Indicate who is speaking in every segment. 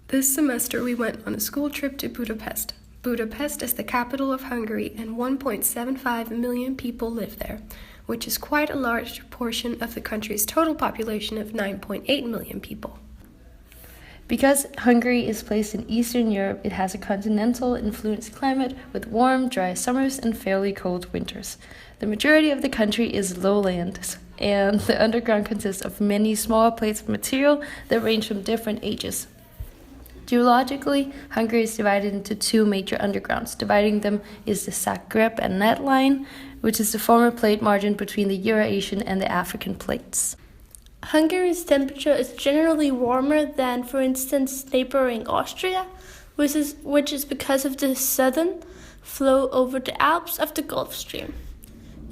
Speaker 1: This semester we went on a school trip to Budapest. Budapest is the capital of Hungary and 1.75 million people live there, which is quite a large portion of the country's total population of 9.8 million people.
Speaker 2: Because Hungary is placed in Eastern Europe, it has a continental-influenced climate with warm, dry summers and fairly cold winters. The majority of the country is lowlands, and the underground consists of many smaller plates of material that range from different ages. Geologically, Hungary is divided into two major undergrounds. Dividing them is the Zagreb and Net line, which is the former plate margin between the Eurasian and the African plates.
Speaker 3: Hungary's temperature is generally warmer than, for instance, neighboring Austria, which is because of the southern flow over the Alps of the Gulf Stream.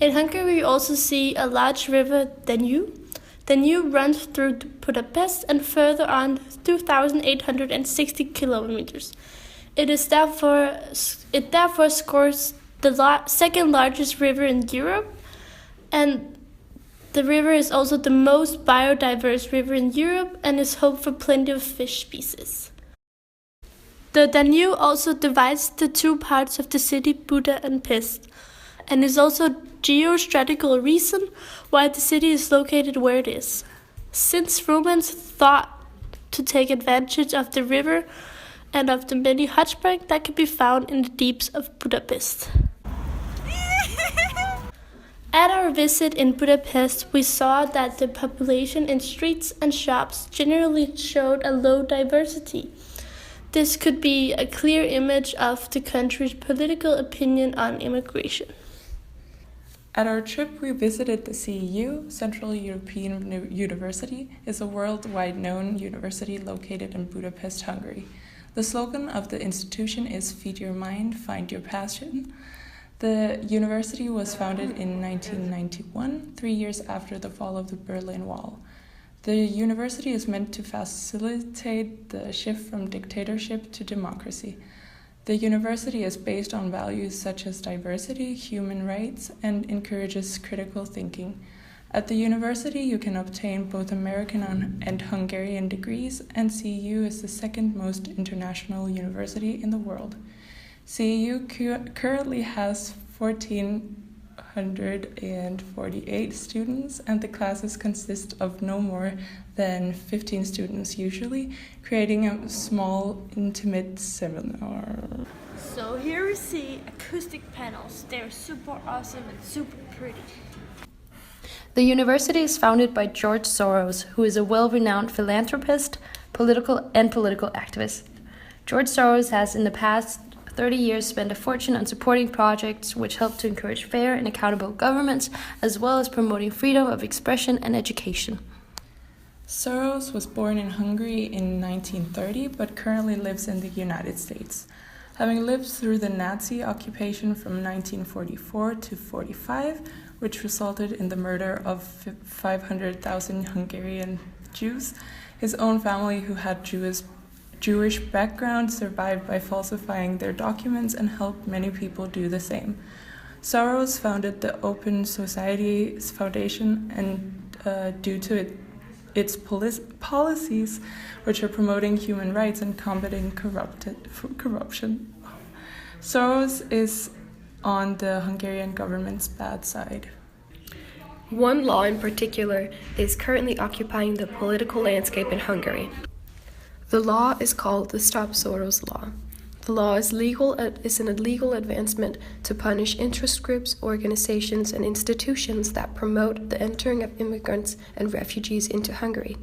Speaker 3: In Hungary, we also see a large river, Danube. The Danube runs through Budapest and further on 2,860 kilometers. It therefore scores the second largest river in Europe, and the river is also the most biodiverse river in Europe and is home for plenty of fish species. The Danube also divides the two parts of the city, Buda and Pest, and is also geostrategical reason why the city is located where it is. Since Romans thought to take advantage of the river and of the many hot springs that can be found in the deeps of Budapest. At our visit in Budapest, we saw that the population in streets and shops generally showed a low diversity. This could be a clear image of the country's political opinion on immigration.
Speaker 4: At our trip, we visited the CEU, Central European University, is a worldwide known university located in Budapest, Hungary. The slogan of the institution is "Feed your mind, find your passion." The university was founded in 1991, 3 years after the fall of the Berlin Wall. The university is meant to facilitate the shift from dictatorship to democracy. The university is based on values such as diversity, human rights, and encourages critical thinking. At the university, you can obtain both American and Hungarian degrees, and CEU is the second most international university in the world. CEU currently has 1,448 students, and the classes consist of no more than 15 students usually, creating a small, intimate seminar.
Speaker 5: So here we see acoustic panels. They're super awesome and super pretty.
Speaker 2: The university is founded by George Soros, who is a well-renowned philanthropist, political activist. George Soros has in the past 30 years spent a fortune on supporting projects which help to encourage fair and accountable governments, as well as promoting freedom of expression and education.
Speaker 4: Soros was born in Hungary in 1930, but currently lives in the United States. Having lived through the Nazi occupation from 1944 to 45, which resulted in the murder of 500,000 Hungarian Jews, his own family, who had Jewish background, survived by falsifying their documents and helped many people do the same. Soros founded the Open Societies Foundation, and due to its policies, which are promoting human rights and combating corruption, Soros is on the Hungarian government's bad side.
Speaker 1: One law in particular is currently occupying the political landscape in Hungary. The law is called the Stop Soros Law. The law is an illegal advancement to punish interest groups, organizations, and institutions that promote the entering of immigrants and refugees into Hungary.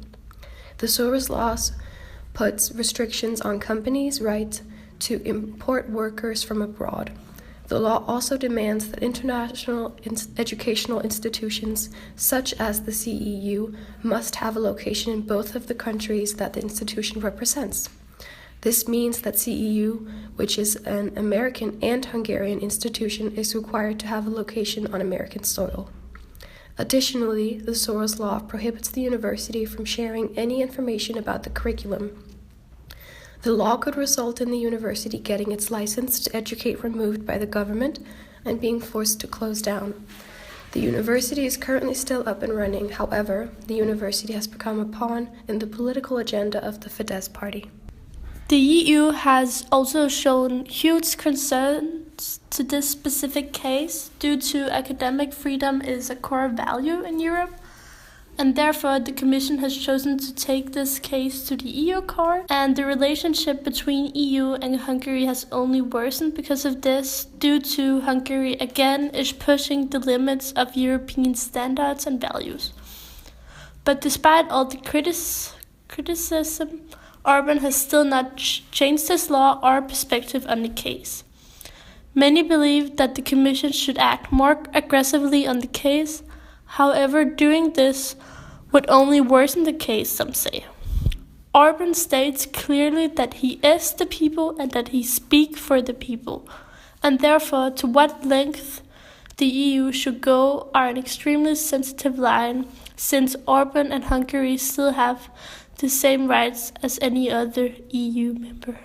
Speaker 1: The Soros Law puts restrictions on companies' right to import workers from abroad. The law also demands that international educational institutions, such as the CEU, must have a location in both of the countries that the institution represents. This means that CEU, which is an American and Hungarian institution, is required to have a location on American soil. Additionally, the Soros Law prohibits the university from sharing any information about the curriculum. The law could result in the university getting its license to educate removed by the government and being forced to close down. The university is currently still up and running. However, the university has become a pawn in the political agenda of the Fidesz party.
Speaker 3: The EU has also shown huge concerns to this specific case due to academic freedom is a core value in Europe, and therefore the Commission has chosen to take this case to the EU court, and the relationship between EU and Hungary has only worsened because of this, due to Hungary again is pushing the limits of European standards and values. But despite all the criticism, Orban has still not changed his law or perspective on the case. Many believe that the Commission should act more aggressively on the case. However, doing this would only worsen the case, some say. Orban states clearly that he is the people and that he speaks for the people, and therefore to what length the EU should go are an extremely sensitive line, since Orban and Hungary still have the same rights as any other EU member.